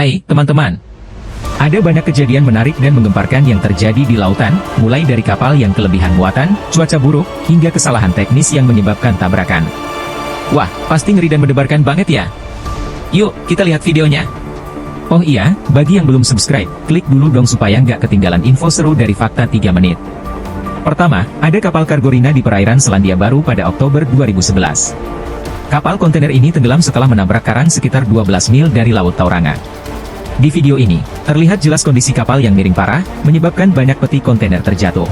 Hai, teman-teman. Ada banyak kejadian menarik dan menggemparkan yang terjadi di lautan, mulai dari kapal yang kelebihan muatan, cuaca buruk, hingga kesalahan teknis yang menyebabkan tabrakan. Wah, pasti ngeri dan mendebarkan banget ya. Yuk, kita lihat videonya. Oh iya, bagi yang belum subscribe, klik dulu dong supaya nggak ketinggalan info seru dari Fakta 3 Menit. Pertama, ada kapal kargo Rina di perairan Selandia Baru pada Oktober 2011. Kapal kontainer ini tenggelam setelah menabrak karang sekitar 12 mil dari Laut Tauranga. Di video ini, terlihat jelas kondisi kapal yang miring parah, menyebabkan banyak peti kontainer terjatuh.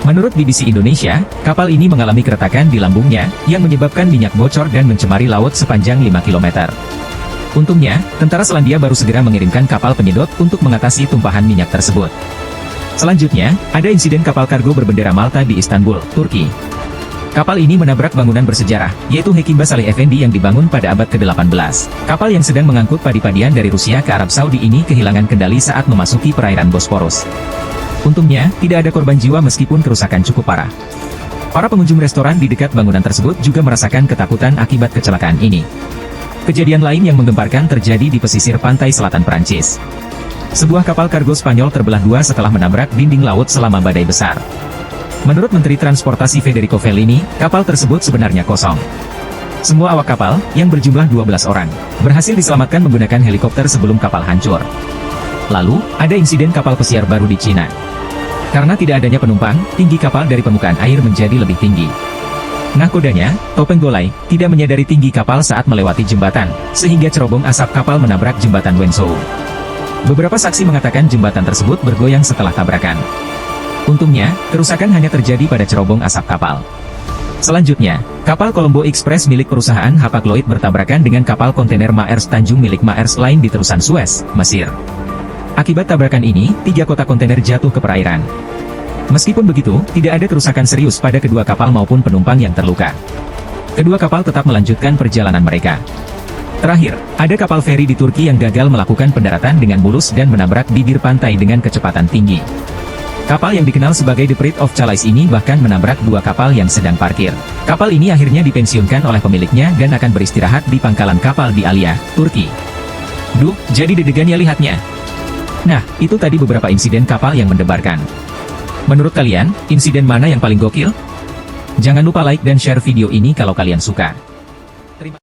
Menurut BBC Indonesia, kapal ini mengalami keretakan di lambungnya, yang menyebabkan minyak bocor dan mencemari laut sepanjang 5 km. Untungnya, tentara Selandia Baru segera mengirimkan kapal penyedot untuk mengatasi tumpahan minyak tersebut. Selanjutnya, ada insiden kapal kargo berbendera Malta di Istanbul, Turki. Kapal ini menabrak bangunan bersejarah, yaitu Hekimba Saleh Effendi yang dibangun pada abad ke-18. Kapal yang sedang mengangkut padi-padian dari Rusia ke Arab Saudi ini kehilangan kendali saat memasuki perairan Bosporus. Untungnya, tidak ada korban jiwa meskipun kerusakan cukup parah. Para pengunjung restoran di dekat bangunan tersebut juga merasakan ketakutan akibat kecelakaan ini. Kejadian lain yang menggemparkan terjadi di pesisir pantai selatan Perancis. Sebuah kapal kargo Spanyol terbelah dua setelah menabrak dinding laut selama badai besar. Menurut Menteri Transportasi Federico Fellini, kapal tersebut sebenarnya kosong. Semua awak kapal, yang berjumlah 12 orang, berhasil diselamatkan menggunakan helikopter sebelum kapal hancur. Lalu, ada insiden kapal pesiar baru di Cina. Karena tidak adanya penumpang, tinggi kapal dari permukaan air menjadi lebih tinggi. Nahkodanya, Topeng Golai, tidak menyadari tinggi kapal saat melewati jembatan, sehingga cerobong asap kapal menabrak jembatan Wenzhou. Beberapa saksi mengatakan jembatan tersebut bergoyang setelah tabrakan. Untungnya, kerusakan hanya terjadi pada cerobong asap kapal. Selanjutnya, kapal Colombo Express milik perusahaan Hapag-Lloyd bertabrakan dengan kapal kontainer Maersk Tanjung milik Maersk Line di terusan Suez, Mesir. Akibat tabrakan ini, 3 kotak kontainer jatuh ke perairan. Meskipun begitu, tidak ada kerusakan serius pada kedua kapal maupun penumpang yang terluka. Kedua kapal tetap melanjutkan perjalanan mereka. Terakhir, ada kapal feri di Turki yang gagal melakukan pendaratan dengan mulus dan menabrak bibir pantai dengan kecepatan tinggi. Kapal yang dikenal sebagai The Pride of Calais ini bahkan menabrak 2 kapal yang sedang parkir. Kapal ini akhirnya dipensiunkan oleh pemiliknya dan akan beristirahat di pangkalan kapal di Alia, Turki. Duh, jadi deg-degan ya lihatnya. Nah, itu tadi beberapa insiden kapal yang mendebarkan. Menurut kalian, insiden mana yang paling gokil? Jangan lupa like dan share video ini kalau kalian suka.